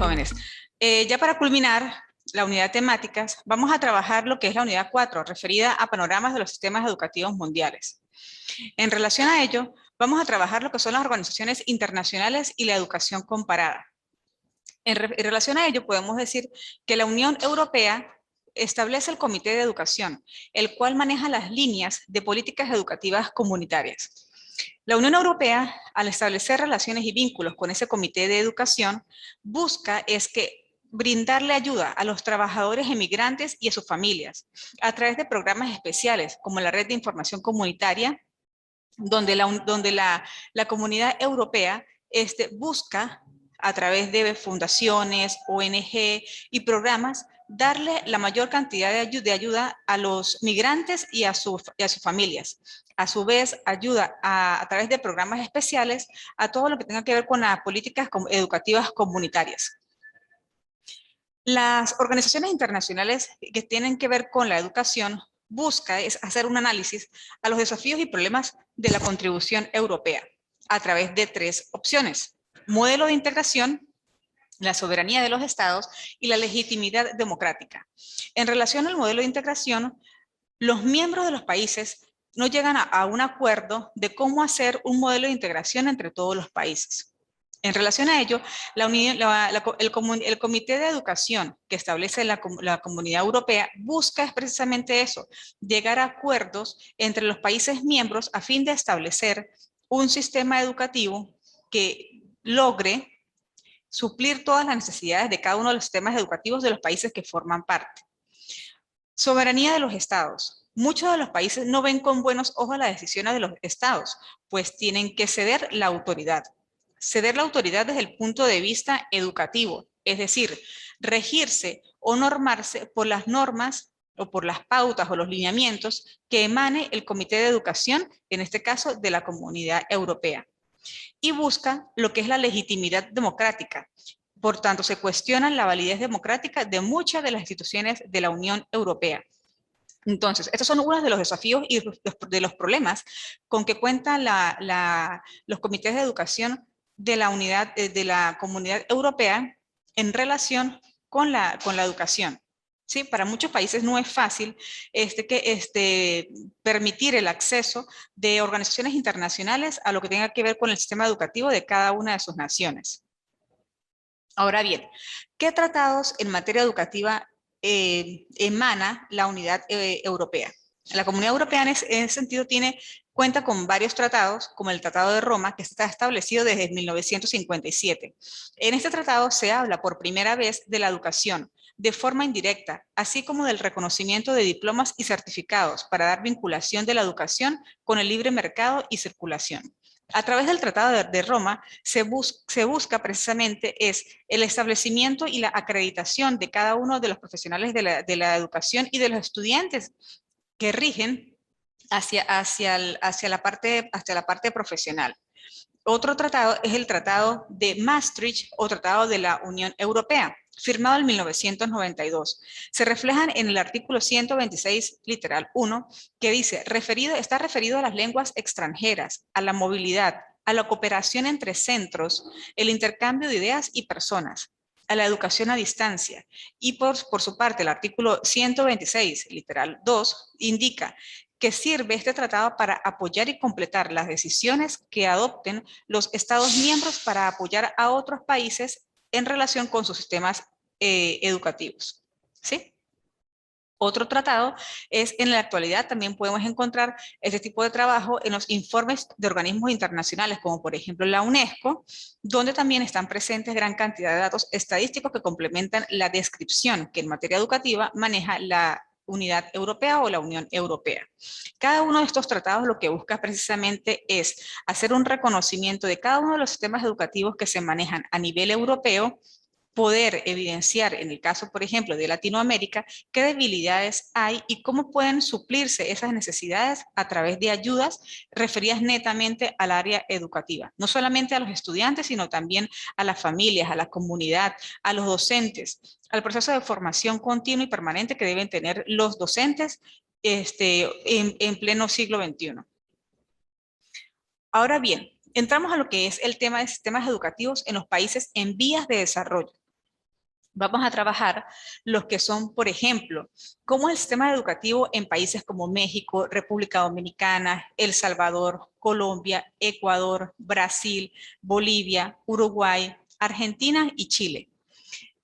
jóvenes. Ya para culminar la unidad de temáticas, vamos a trabajar lo que es la unidad 4, referida a panoramas de los sistemas educativos mundiales. En relación a ello, vamos a trabajar lo que son las organizaciones internacionales y la educación comparada. En relación a ello, podemos decir que la Unión Europea establece el Comité de Educación, el cual maneja las líneas de políticas educativas comunitarias. La Unión Europea, al establecer relaciones y vínculos con ese Comité de Educación, busca brindarle ayuda a los trabajadores emigrantes y a sus familias, a través de programas especiales, como la Red de Información Comunitaria, donde la comunidad europea busca, a través de fundaciones, ONG y programas, darle la mayor cantidad de ayuda a los migrantes y a sus familias. A su vez, ayuda a través de programas especiales a todo lo que tenga que ver con las políticas educativas comunitarias. Las organizaciones internacionales que tienen que ver con la educación busca es hacer un análisis a los desafíos y problemas de la contribución europea a través de 3 opciones: modelo de integración, la soberanía de los estados y la legitimidad democrática. En relación al modelo de integración, los miembros de los países no llegan a un acuerdo de cómo hacer un modelo de integración entre todos los países. En relación a ello, el Comité de Educación que establece la Comunidad Europea busca precisamente eso, llegar a acuerdos entre los países miembros a fin de establecer un sistema educativo que logre suplir todas las necesidades de cada uno de los sistemas educativos de los países que forman parte. Soberanía de los estados. Muchos de los países no ven con buenos ojos las decisiones de los estados, pues tienen que ceder la autoridad. Ceder la autoridad desde el punto de vista educativo, es decir, regirse o normarse por las normas o por las pautas o los lineamientos que emane el Comité de Educación, en este caso de la Comunidad Europea. Y busca lo que es la legitimidad democrática. Por tanto, se cuestiona la validez democrática de muchas de las instituciones de la Unión Europea. Entonces, estos son algunos de los desafíos y de los problemas con que cuentan los comités de educación de la Comunidad Europea en relación con la educación. ¿Sí? Para muchos países no es fácil permitir el acceso de organizaciones internacionales a lo que tenga que ver con el sistema educativo de cada una de sus naciones. Ahora bien, ¿qué tratados en materia educativa emana la unidad europea? La Comunidad Europea en ese sentido cuenta con varios tratados, como el Tratado de Roma, que está establecido desde 1957. En este tratado se habla por primera vez de la educación de forma indirecta, así como del reconocimiento de diplomas y certificados para dar vinculación de la educación con el libre mercado y circulación. A través del Tratado de Roma se busca precisamente el establecimiento y la acreditación de cada uno de los profesionales de la educación y de los estudiantes que rigen hacia la parte profesional. Otro tratado es el Tratado de Maastricht o Tratado de la Unión Europea, firmado en 1992. Se reflejan en el artículo 126, literal 1, que dice, está referido a las lenguas extranjeras, a la movilidad, a la cooperación entre centros, el intercambio de ideas y personas, a la educación a distancia. Y por su parte, el artículo 126, literal 2, indica que sirve este tratado para apoyar y completar las decisiones que adopten los Estados miembros para apoyar a otros países en relación con sus sistemas educativos. ¿Sí? Otro tratado es, en la actualidad también podemos encontrar este tipo de trabajo en los informes de organismos internacionales, como por ejemplo la UNESCO, donde también están presentes gran cantidad de datos estadísticos que complementan la descripción que en materia educativa maneja la Unidad Europea o la Unión Europea. Cada uno de estos tratados lo que busca precisamente es hacer un reconocimiento de cada uno de los sistemas educativos que se manejan a nivel europeo, poder evidenciar, en el caso, por ejemplo, de Latinoamérica, qué debilidades hay y cómo pueden suplirse esas necesidades a través de ayudas referidas netamente al área educativa. No solamente a los estudiantes, sino también a las familias, a la comunidad, a los docentes, al proceso de formación continua y permanente que deben tener los docentes en pleno siglo XXI. Ahora bien, entramos a lo que es el tema de sistemas educativos en los países en vías de desarrollo. vamos a trabajar los que son, por ejemplo, cómo es el sistema educativo en países como México, República Dominicana, El Salvador, Colombia, Ecuador, Brasil, Bolivia, Uruguay, Argentina y Chile.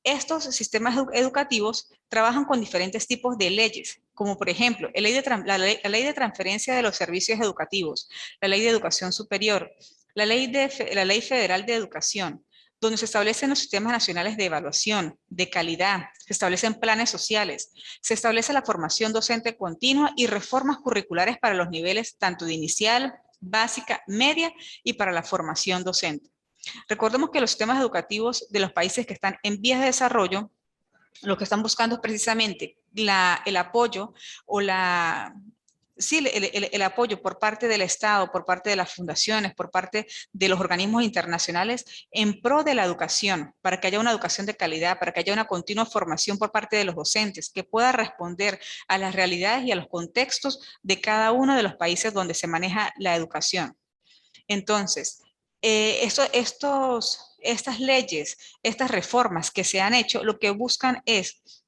Estos sistemas educativos trabajan con diferentes tipos de leyes, como por ejemplo la ley de transferencia de los servicios educativos, la ley de educación superior, la ley federal de educación, donde se establecen los sistemas nacionales de evaluación, de calidad, se establecen planes sociales, se establece la formación docente continua y reformas curriculares para los niveles tanto de inicial, básica, media y para la formación docente. Recordemos que los sistemas educativos de los países que están en vías de desarrollo, lo que están buscando es precisamente el apoyo o el apoyo por parte del Estado, por parte de las fundaciones, por parte de los organismos internacionales en pro de la educación, para que haya una educación de calidad, para que haya una continua formación por parte de los docentes, que pueda responder a las realidades y a los contextos de cada uno de los países donde se maneja la educación. Entonces, estas leyes, estas reformas que se han hecho, lo que buscan es,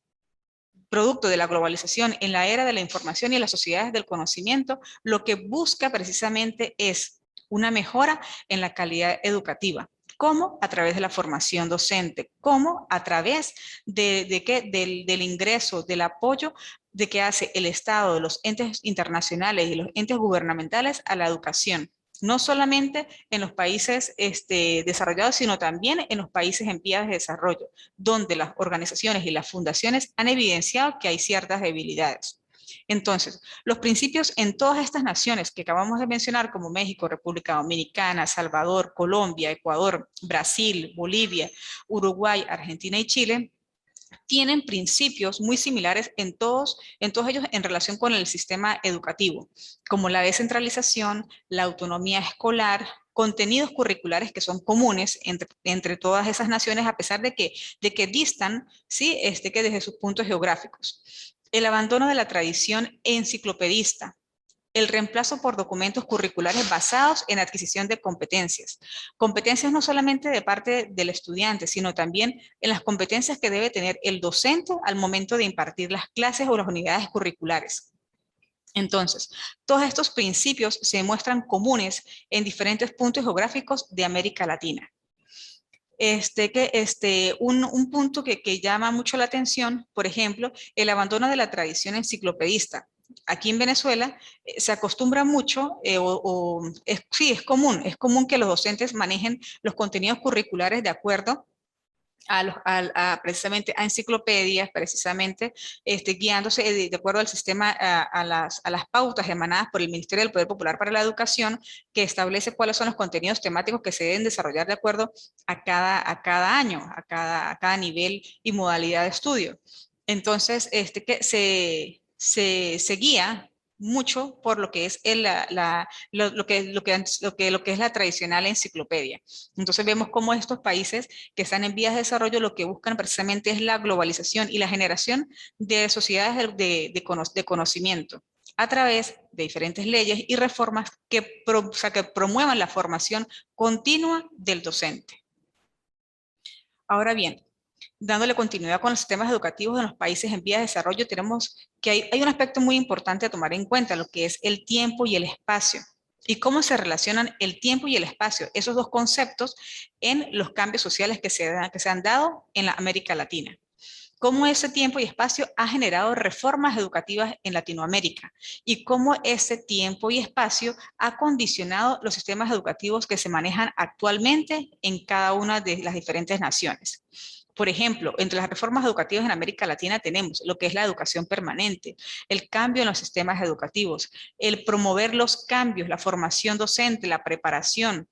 producto de la globalización en la era de la información y en las sociedades del conocimiento, lo que busca precisamente es una mejora en la calidad educativa. ¿Cómo? A través de la formación docente. ¿Cómo? A través del ingreso, del apoyo de que hace el Estado, de los entes internacionales y los entes gubernamentales a la educación. No solamente en los países desarrollados, sino también en los países en vías de desarrollo, donde las organizaciones y las fundaciones han evidenciado que hay ciertas debilidades. Entonces, los principios en todas estas naciones que acabamos de mencionar, como México, República Dominicana, Salvador, Colombia, Ecuador, Brasil, Bolivia, Uruguay, Argentina y Chile, tienen principios muy similares en todos ellos en relación con el sistema educativo, como la descentralización, la autonomía escolar, contenidos curriculares que son comunes entre todas esas naciones, a pesar de que distan, ¿sí? Que desde sus puntos geográficos. El abandono de la tradición enciclopedista, el reemplazo por documentos curriculares basados en adquisición de competencias. Competencias no solamente de parte del estudiante, sino también en las competencias que debe tener el docente al momento de impartir las clases o las unidades curriculares. Entonces, todos estos principios se muestran comunes en diferentes puntos geográficos de América Latina. Un punto que llama mucho la atención, por ejemplo, el abandono de la tradición enciclopedista. Aquí en Venezuela se acostumbra mucho, sí, es común que los docentes manejen los contenidos curriculares de acuerdo precisamente a enciclopedias, precisamente guiándose de acuerdo al sistema, a las pautas emanadas por el Ministerio del Poder Popular para la Educación, que establece cuáles son los contenidos temáticos que se deben desarrollar de acuerdo a cada año, a cada nivel y modalidad de estudio. Entonces, que se guía mucho por lo que es lo que es la tradicional enciclopedia. Entonces vemos cómo estos países que están en vías de desarrollo lo que buscan precisamente es la globalización y la generación de sociedades de conocimiento a través de diferentes leyes y reformas que promuevan la formación continua del docente. Ahora bien, dándole continuidad con los sistemas educativos en los países en vías de desarrollo, tenemos que hay un aspecto muy importante a tomar en cuenta, lo que es el tiempo y el espacio. Y cómo se relacionan el tiempo y el espacio, esos dos conceptos, en los cambios sociales que se han dado en la América Latina. Cómo ese tiempo y espacio ha generado reformas educativas en Latinoamérica y cómo ese tiempo y espacio ha condicionado los sistemas educativos que se manejan actualmente en cada una de las diferentes naciones. Por ejemplo, entre las reformas educativas en América Latina tenemos lo que es la educación permanente, el cambio en los sistemas educativos, el promover los cambios, la formación docente, la preparación,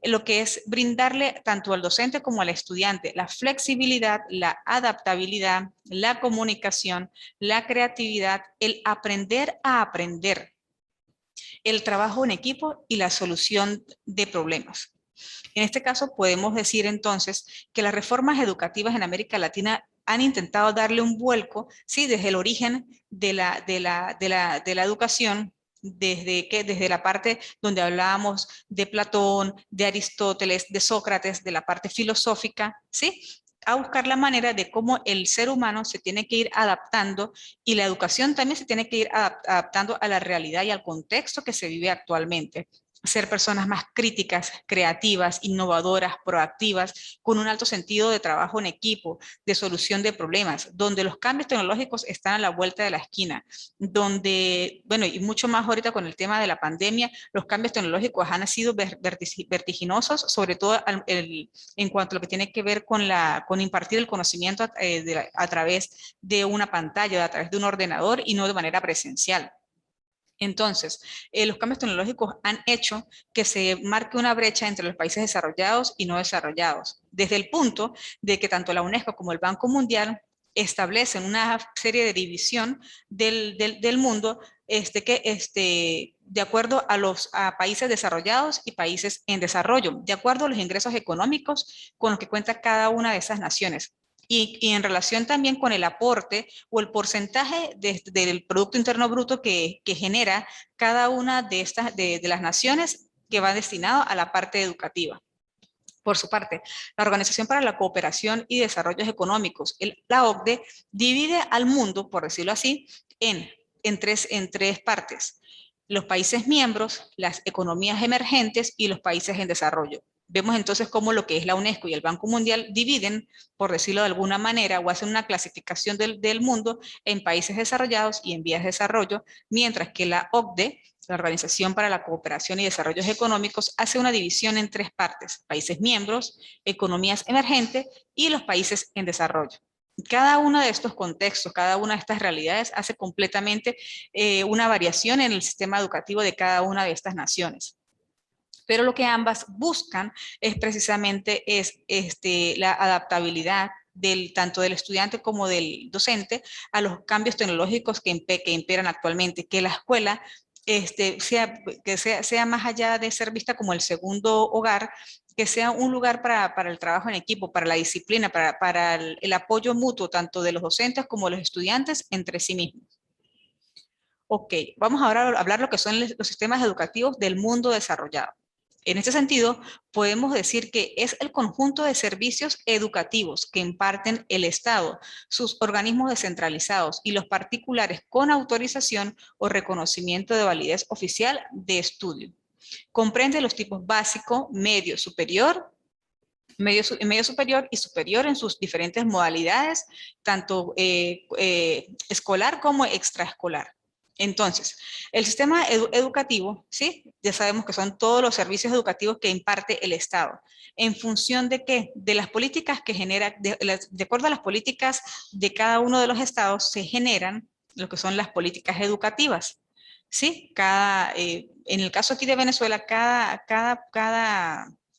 lo que es brindarle tanto al docente como al estudiante la flexibilidad, la adaptabilidad, la comunicación, la creatividad, el aprender a aprender, el trabajo en equipo y la solución de problemas. En este caso podemos decir entonces que las reformas educativas en América Latina han intentado darle un vuelco, ¿sí? Desde el origen de la educación, desde la parte donde hablábamos de Platón, de Aristóteles, de Sócrates, de la parte filosófica, ¿sí? a buscar la manera de cómo el ser humano se tiene que ir adaptando y la educación también se tiene que ir adaptando a la realidad y al contexto que se vive actualmente. Ser personas más críticas, creativas, innovadoras, proactivas, con un alto sentido de trabajo en equipo, de solución de problemas, donde los cambios tecnológicos están a la vuelta de la esquina, donde, bueno, y mucho más ahorita con el tema de la pandemia, los cambios tecnológicos han sido vertiginosos, sobre todo en cuanto a lo que tiene que ver con impartir el conocimiento a través de una pantalla, a través de un ordenador y no de manera presencial. Entonces, los cambios tecnológicos han hecho que se marque una brecha entre los países desarrollados y no desarrollados, desde el punto de que tanto la UNESCO como el Banco Mundial establecen una serie de división del mundo de acuerdo a países desarrollados y países en desarrollo, de acuerdo a los ingresos económicos con los que cuenta cada una de esas naciones. Y en relación también con el aporte o el porcentaje del Producto Interno Bruto que genera cada una de las naciones que va destinado a la parte educativa. Por su parte, la Organización para la Cooperación y Desarrollos Económicos, la OCDE, divide al mundo, por decirlo así, en tres partes: los países miembros, las economías emergentes y los países en desarrollo. Vemos entonces cómo lo que es la UNESCO y el Banco Mundial dividen, por decirlo de alguna manera, o hacen una clasificación del mundo en países desarrollados y en vías de desarrollo, mientras que la OCDE, la Organización para la Cooperación y Desarrollos Económicos, hace una división en tres partes: países miembros, economías emergentes y los países en desarrollo. Cada uno de estos contextos, cada una de estas realidades hace completamente una variación en el sistema educativo de cada una de estas naciones. Pero lo que ambas buscan es precisamente la adaptabilidad tanto del estudiante como del docente a los cambios tecnológicos que imperan actualmente, que la escuela sea más allá de ser vista como el segundo hogar, que sea un lugar para el trabajo en equipo, para la disciplina, para el apoyo mutuo tanto de los docentes como de los estudiantes entre sí mismos. Ok, vamos ahora a hablar lo que son los sistemas educativos del mundo desarrollado. En este sentido, podemos decir que es el conjunto de servicios educativos que imparten el Estado, sus organismos descentralizados y los particulares con autorización o reconocimiento de validez oficial de estudio. Comprende los tipos básico, medio superior y superior en sus diferentes modalidades, tanto escolar como extraescolar. Entonces, el sistema educativo, ¿sí? Ya sabemos que son todos los servicios educativos que imparte el Estado. ¿En función de qué? De las políticas que genera, de acuerdo a las políticas de cada uno de los estados, se generan lo que son las políticas educativas, ¿sí? En el caso aquí de Venezuela,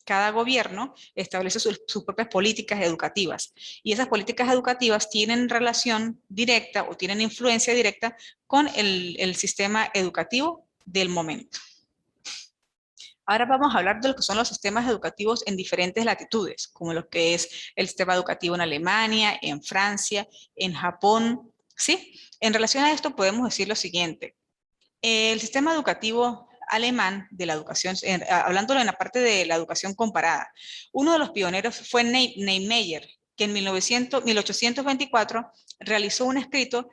cada gobierno establece sus propias políticas educativas y esas políticas educativas tienen relación directa o tienen influencia directa con el sistema educativo del momento. Ahora vamos a hablar de lo que son los sistemas educativos en diferentes latitudes, como lo que es el sistema educativo en Alemania, en Francia, en Japón, ¿sí? En relación a esto podemos decir lo siguiente: el sistema educativo alemán de la educación, hablándolo en la parte de la educación comparada, uno de los pioneros fue Niemeyer, que en 1824 realizó un escrito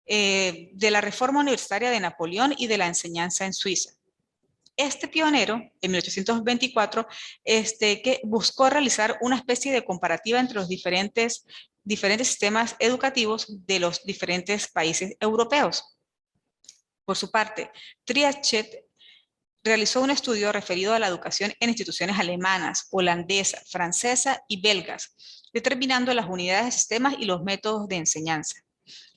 de la reforma universitaria de Napoleón y de la enseñanza en Suiza. Este pionero, en 1824, que buscó realizar una especie de comparativa entre los diferentes sistemas educativos de los diferentes países europeos. Por su parte, Triachet realizó un estudio referido a la educación en instituciones alemanas, holandesa, francesa y belgas, determinando las unidades de sistemas y los métodos de enseñanza.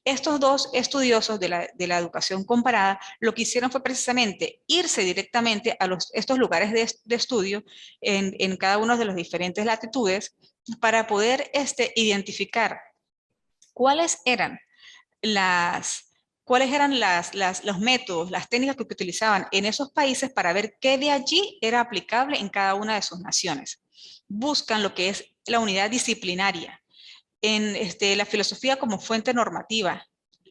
Estos dos estudiosos de la educación comparada lo que hicieron fue precisamente irse directamente a estos lugares de estudio en cada una de las diferentes latitudes para poder identificar cuáles eran los métodos, las técnicas que utilizaban en esos países para ver qué de allí era aplicable en cada una de sus naciones. Buscan lo que es la unidad disciplinaria, en la filosofía como fuente normativa,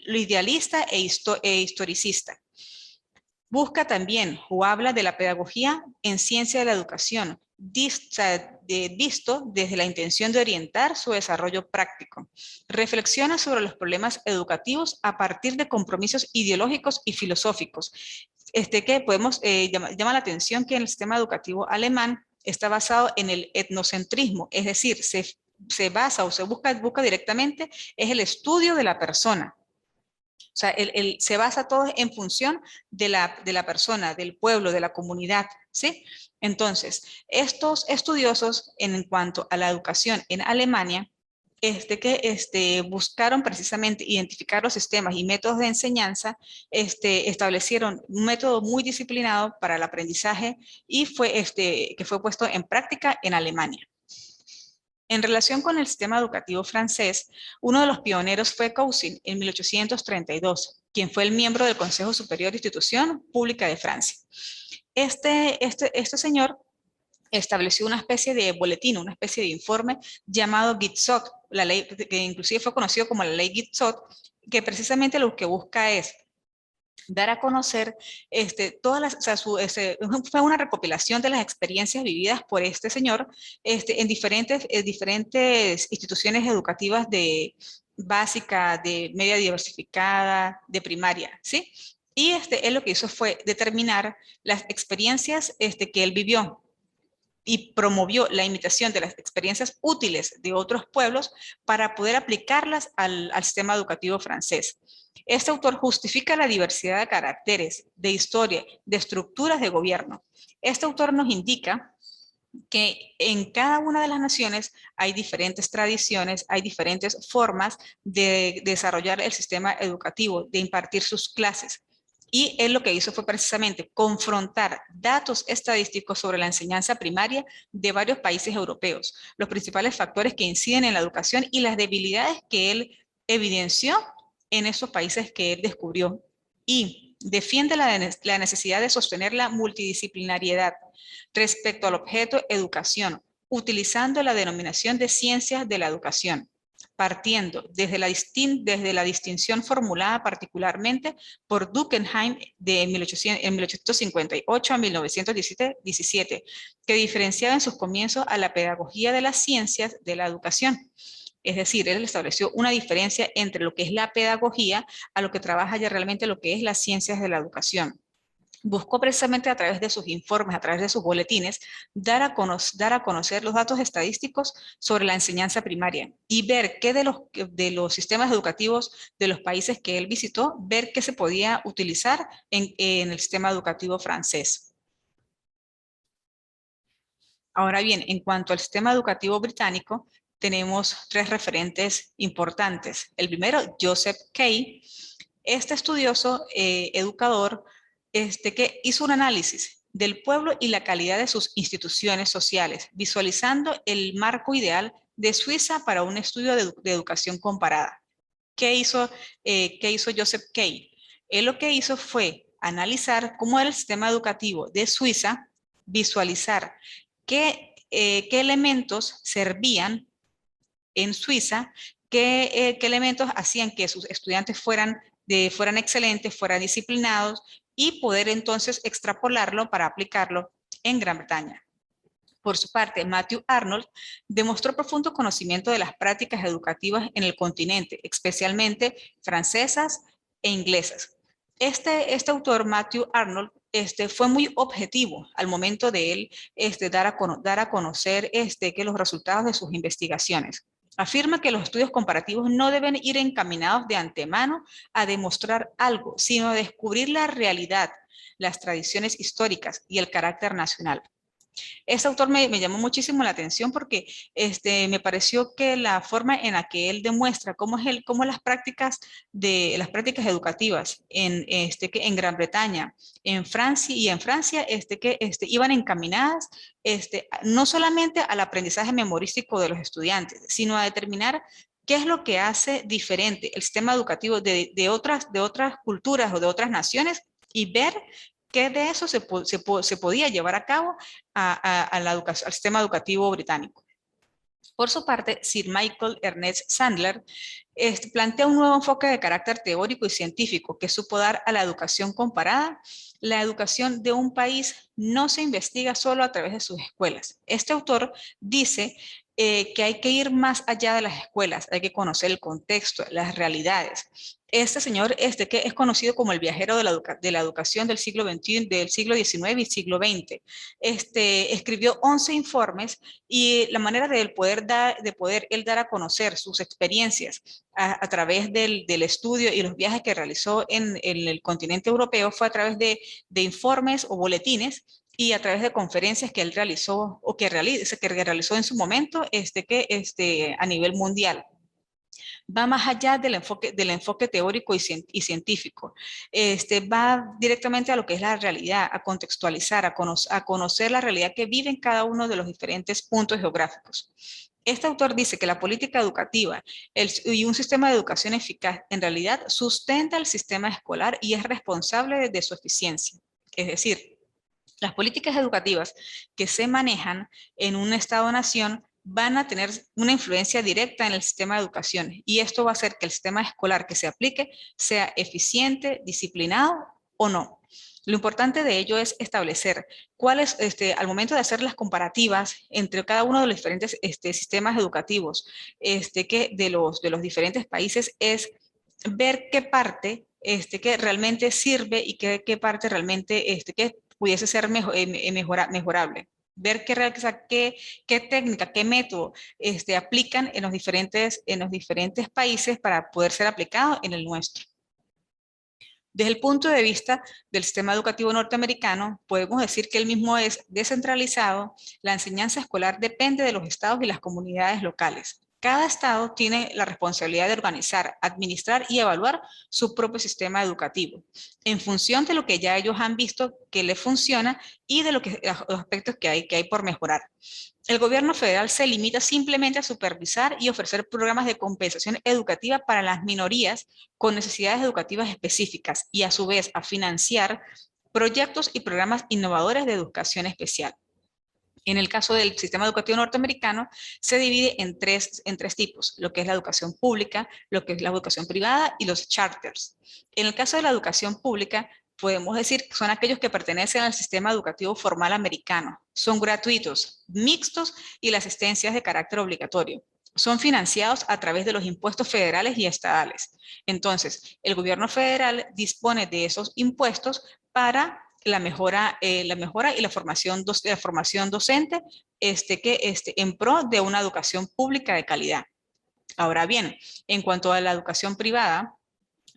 lo idealista e historicista. Busca también o habla de la pedagogía en ciencia de la educación, visto desde la intención de orientar su desarrollo práctico. Reflexiona sobre los problemas educativos a partir de compromisos ideológicos y filosóficos. Que podemos, llama la atención que en el sistema educativo alemán está basado en el etnocentrismo, es decir, se basa o se busca directamente, es el estudio de la persona. O sea, se basa todo en función de la persona, del pueblo, de la comunidad, ¿sí? Entonces, estos estudiosos en cuanto a la educación en Alemania, buscaron precisamente identificar los sistemas y métodos de enseñanza, establecieron un método muy disciplinado para el aprendizaje y que fue puesto en práctica en Alemania. En relación con el sistema educativo francés, uno de los pioneros fue Cousin en 1832, quien fue el miembro del Consejo Superior de Institución Pública de Francia. Este señor estableció una especie de boletín, una especie de informe llamado Guide-Soc, la ley que inclusive fue conocido como la ley Guide-Soc, que precisamente lo que busca es dar a conocer fue una recopilación de las experiencias vividas por este señor en diferentes instituciones educativas de básica, de media diversificada, de primaria, ¿sí? Y él lo que hizo fue determinar las experiencias que él vivió y promovió la imitación de las experiencias útiles de otros pueblos para poder aplicarlas al sistema educativo francés. Este autor justifica la diversidad de caracteres, de historia, de estructuras de gobierno. Este autor nos indica que en cada una de las naciones hay diferentes tradiciones, hay diferentes formas de desarrollar el sistema educativo, de impartir sus clases. Y él lo que hizo fue precisamente confrontar datos estadísticos sobre la enseñanza primaria de varios países europeos, los principales factores que inciden en la educación y las debilidades que él evidenció en esos países que él descubrió. Y defiende la necesidad de sostener la multidisciplinariedad respecto al objeto educación, utilizando la denominación de ciencias de la educación, partiendo desde la distinción formulada particularmente por Durkheim en 1858 a 1917, que diferenciaba en sus comienzos a la pedagogía de las ciencias de la educación. Es decir, él estableció una diferencia entre lo que es la pedagogía a lo que trabaja ya realmente lo que es las ciencias de la educación. Buscó precisamente a través de sus informes, a través de sus boletines, dar a conocer los datos estadísticos sobre la enseñanza primaria y ver qué de los sistemas educativos de los países que él visitó, ver qué se podía utilizar en el sistema educativo francés. Ahora bien, en cuanto al sistema educativo británico, tenemos tres referentes importantes. El primero, Joseph Kay. Este estudioso educador que hizo un análisis del pueblo y la calidad de sus instituciones sociales, visualizando el marco ideal de Suiza para un estudio de educación comparada. ¿Qué hizo Joseph Kay? Él lo que hizo fue analizar cómo era el sistema educativo de Suiza, visualizar qué elementos servían en Suiza, qué elementos hacían que sus estudiantes fueran excelentes, fueran disciplinados y poder entonces extrapolarlo para aplicarlo en Gran Bretaña. Por su parte, Matthew Arnold demostró profundo conocimiento de las prácticas educativas en el continente, especialmente francesas e inglesas. Este autor, Matthew Arnold, fue muy objetivo al momento de él dar a conocer que los resultados de sus investigaciones. Afirma que los estudios comparativos no deben ir encaminados de antemano a demostrar algo, sino a descubrir la realidad, las tradiciones históricas y el carácter nacional. Este autor me llamó muchísimo la atención porque me pareció que la forma en la que él demuestra cómo las prácticas educativas en Gran Bretaña, en Francia iban encaminadas no solamente al aprendizaje memorístico de los estudiantes, sino a determinar qué es lo que hace diferente el sistema educativo de otras culturas o de otras naciones y ver qué de eso se podía llevar a cabo al sistema educativo británico. Por su parte, Sir Michael Ernest Sandler plantea un nuevo enfoque de carácter teórico y científico que supo dar a la educación comparada. La educación de un país no se investiga solo a través de sus escuelas. Este autor dice que hay que ir más allá de las escuelas, hay que conocer el contexto, las realidades. Este señor que es conocido como el viajero de la educación del siglo XXI, del siglo XIX y siglo XX. Escribió 11 informes y la manera de poder él dar a conocer sus experiencias a través del estudio y los viajes que realizó en el continente europeo fue a través de informes o boletines y a través de conferencias que él realizó o que realizó en su momento a nivel mundial. Va más allá del enfoque teórico y científico. Va directamente a lo que es la realidad, a contextualizar, a conocer la realidad que vive en cada uno de los diferentes puntos geográficos. Este autor dice que la política educativa y un sistema de educación eficaz en realidad sustenta el sistema escolar y es responsable de su eficiencia. Es decir, las políticas educativas que se manejan en un Estado-nación van a tener una influencia directa en el sistema de educación y esto va a hacer que el sistema escolar que se aplique sea eficiente, disciplinado o no. Lo importante de ello es establecer cuáles, al momento de hacer las comparativas entre cada uno de los diferentes sistemas educativos de los diferentes países, es ver qué parte que realmente sirve y qué parte realmente que pudiese ser mejorable. Ver qué técnica, qué método aplican en los diferentes países para poder ser aplicado en el nuestro. Desde el punto de vista del sistema educativo norteamericano, podemos decir que el mismo es descentralizado. La enseñanza escolar depende de los estados y las comunidades locales. Cada estado tiene la responsabilidad de organizar, administrar y evaluar su propio sistema educativo en función de lo que ya ellos han visto que les funciona y de los aspectos que hay por mejorar. El gobierno federal se limita simplemente a supervisar y ofrecer programas de compensación educativa para las minorías con necesidades educativas específicas y a su vez a financiar proyectos y programas innovadores de educación especial. En el caso del sistema educativo norteamericano, se divide en tres tipos, lo que es la educación pública, lo que es la educación privada y los charters. En el caso de la educación pública, podemos decir que son aquellos que pertenecen al sistema educativo formal americano. Son gratuitos, mixtos y la asistencia es de carácter obligatorio. Son financiados a través de los impuestos federales y estatales. Entonces, el gobierno federal dispone de esos impuestos para la mejora y la formación docente en pro de una educación pública de calidad. Ahora bien, en cuanto a la educación privada,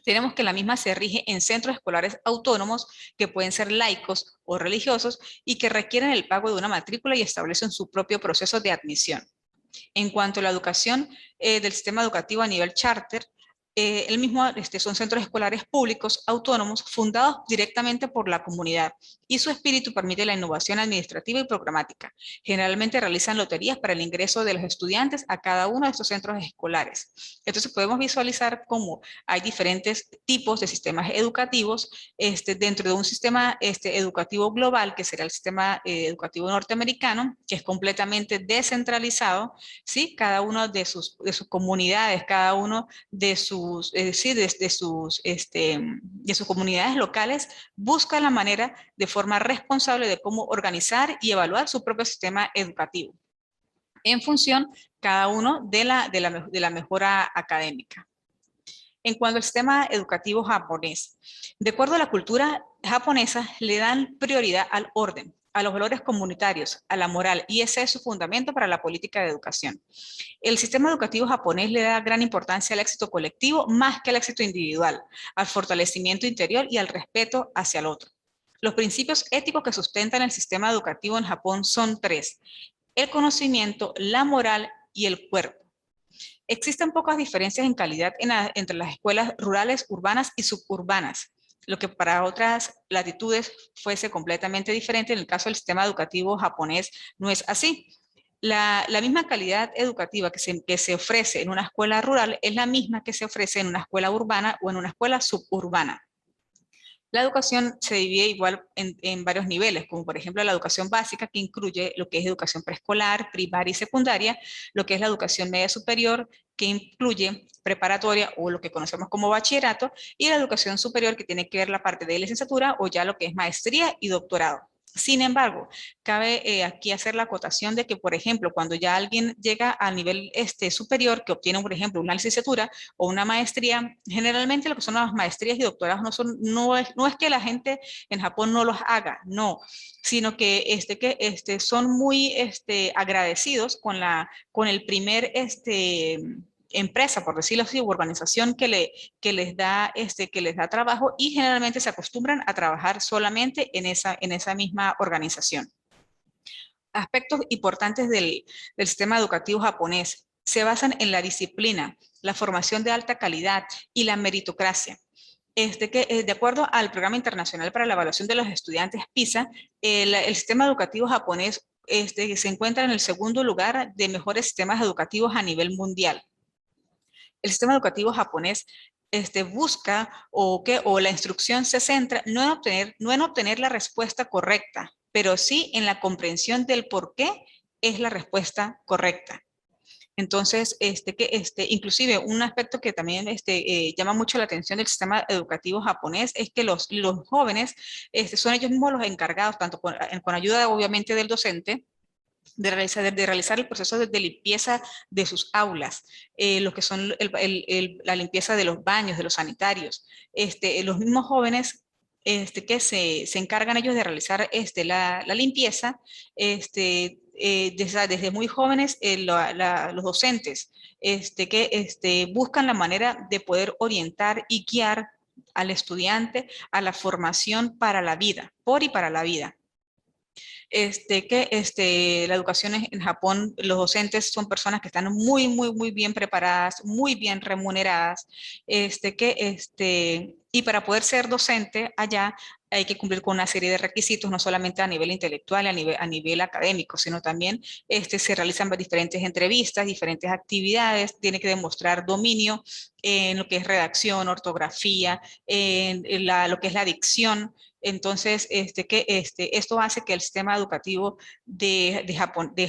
tenemos que la misma se rige en centros escolares autónomos que pueden ser laicos o religiosos y que requieren el pago de una matrícula y establecen su propio proceso de admisión. En cuanto a la educación del sistema educativo a nivel charter, el mismo son centros escolares públicos autónomos fundados directamente por la comunidad y su espíritu permite la innovación administrativa y programática. Generalmente realizan loterías para el ingreso de los estudiantes a cada uno de estos centros escolares. Entonces podemos visualizar cómo hay diferentes tipos de sistemas educativos dentro de un sistema educativo global, que será el sistema educativo norteamericano, que es completamente descentralizado, ¿sí? Cada uno de sus comunidades, cada uno de sus comunidades locales, busca la manera de forma responsable de cómo organizar y evaluar su propio sistema educativo en función cada uno de la mejora académica. En cuanto al sistema educativo japonés, de acuerdo a la cultura japonesa, le dan prioridad al orden, a los valores comunitarios, a la moral, y ese es su fundamento para la política de educación. El sistema educativo japonés le da gran importancia al éxito colectivo más que al éxito individual, al fortalecimiento interior y al respeto hacia el otro. Los principios éticos que sustentan el sistema educativo en Japón son tres: el conocimiento, la moral y el cuerpo. Existen pocas diferencias en calidad entre las escuelas rurales, urbanas y suburbanas, lo que para otras latitudes fuese completamente diferente. En el caso del sistema educativo japonés no es así. La misma calidad educativa que se ofrece en una escuela rural es la misma que se ofrece en una escuela urbana o en una escuela suburbana. La educación se divide igual en varios niveles, como por ejemplo la educación básica, que incluye lo que es educación preescolar, primaria y secundaria, lo que es la educación media superior, que incluye preparatoria o lo que conocemos como bachillerato, y la educación superior, que tiene que ver la parte de licenciatura o ya lo que es maestría y doctorado. Sin embargo, cabe aquí hacer la acotación de que, por ejemplo, cuando ya alguien llega al nivel superior, que obtiene, por ejemplo, una licenciatura o una maestría, generalmente lo que son las maestrías y doctorados no es que la gente en Japón no los haga, no, sino que, son muy agradecidos con el primer empresa, por decirlo así, u organización que les da trabajo, y generalmente se acostumbran a trabajar solamente en esa misma organización. Aspectos importantes del sistema educativo japonés se basan en la disciplina, la formación de alta calidad y la meritocracia. De acuerdo al Programa Internacional para la Evaluación de los Estudiantes PISA, el sistema educativo japonés se encuentra en el segundo lugar de mejores sistemas educativos a nivel mundial. El sistema educativo japonés busca o la instrucción se centra no en obtener la respuesta correcta, pero sí en la comprensión del por qué es la respuesta correcta. Entonces, inclusive un aspecto que también llama mucho la atención del sistema educativo japonés es que los jóvenes son ellos mismos los encargados, tanto con ayuda obviamente del docente, de realizar el proceso de limpieza de sus aulas, lo que son la limpieza de los baños, de los sanitarios. Los mismos jóvenes que se encargan ellos de realizar la limpieza, desde muy jóvenes, los docentes buscan la manera de poder orientar y guiar al estudiante a la formación para la vida, por y para la vida. La educación en Japón, los docentes son personas que están muy bien preparadas, muy bien remuneradas, y para poder ser docente allá hay que cumplir con una serie de requisitos, no solamente a nivel intelectual, a nivel académico, sino también se realizan diferentes entrevistas, diferentes actividades, tiene que demostrar dominio en lo que es redacción, ortografía, lo que es la dicción. Entonces, esto hace que el sistema educativo de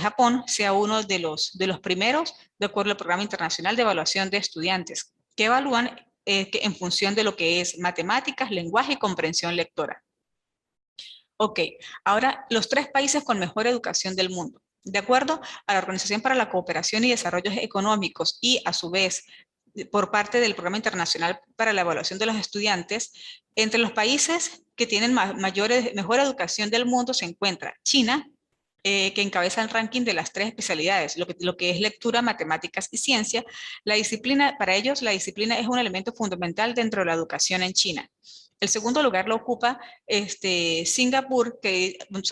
Japón sea uno de los primeros, de acuerdo al Programa Internacional de Evaluación de Estudiantes, que evalúan en función de lo que es matemáticas, lenguaje y comprensión lectora. Ok, ahora los 3 países con mejor educación del mundo. De acuerdo a la Organización para la Cooperación y Desarrollos Económicos y a su vez por parte del Programa Internacional para la Evaluación de los Estudiantes, entre los países que tienen mejor educación del mundo se encuentra China, que encabeza el ranking de las 3 especialidades, lo que es lectura, matemáticas y ciencia. La disciplina, para ellos, la disciplina es un elemento fundamental dentro de la educación en China. El segundo lugar lo ocupa Singapur,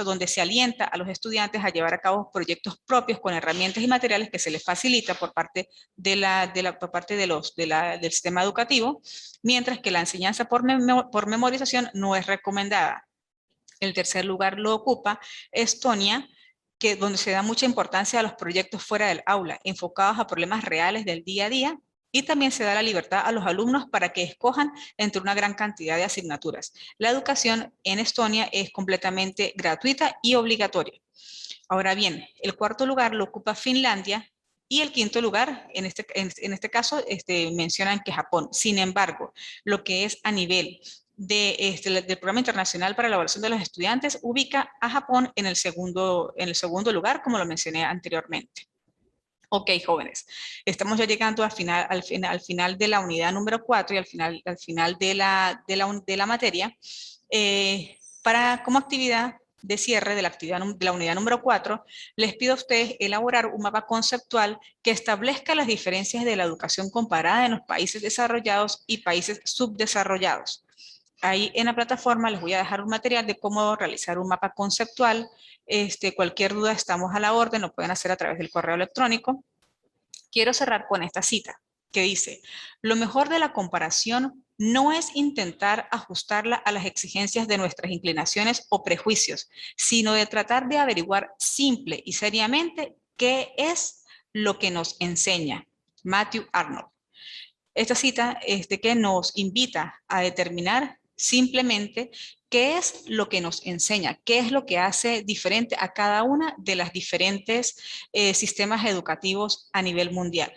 donde se alienta a los estudiantes a llevar a cabo proyectos propios con herramientas y materiales que se les facilita por parte del sistema educativo, mientras que la enseñanza por memorización no es recomendada. El tercer lugar lo ocupa Estonia, donde se da mucha importancia a los proyectos fuera del aula, enfocados a problemas reales del día a día, y también se da la libertad a los alumnos para que escojan entre una gran cantidad de asignaturas. La educación en Estonia es completamente gratuita y obligatoria. Ahora bien, el cuarto lugar lo ocupa Finlandia, y el quinto lugar, en este caso, mencionan que Japón. Sin embargo, lo que es a nivel del Programa Internacional para la Evaluación de los Estudiantes ubica a Japón en el segundo lugar, como lo mencioné anteriormente. Ok, jóvenes, estamos ya llegando al final de la unidad número 4 y al final de la materia. Como actividad de cierre de la unidad número 4, les pido a ustedes elaborar un mapa conceptual que establezca las diferencias de la educación comparada en los países desarrollados y países subdesarrollados. Ahí en la plataforma les voy a dejar un material de cómo realizar un mapa conceptual. Cualquier duda estamos a la orden, lo pueden hacer a través del correo electrónico. Quiero cerrar con esta cita que dice: lo mejor de la comparación no es intentar ajustarla a las exigencias de nuestras inclinaciones o prejuicios, sino de tratar de averiguar simple y seriamente qué es lo que nos enseña. Matthew Arnold. Esta cita que nos invita a determinar simplemente qué es lo que nos enseña, qué es lo que hace diferente a cada una de las diferentes sistemas educativos a nivel mundial.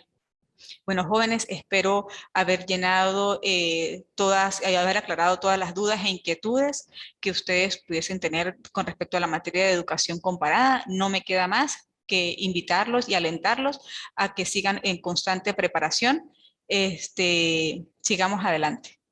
Bueno, jóvenes, espero haber llenado haber aclarado todas las dudas e inquietudes que ustedes pudiesen tener con respecto a la materia de educación comparada. No me queda más que invitarlos y alentarlos a que sigan en constante preparación. Sigamos adelante.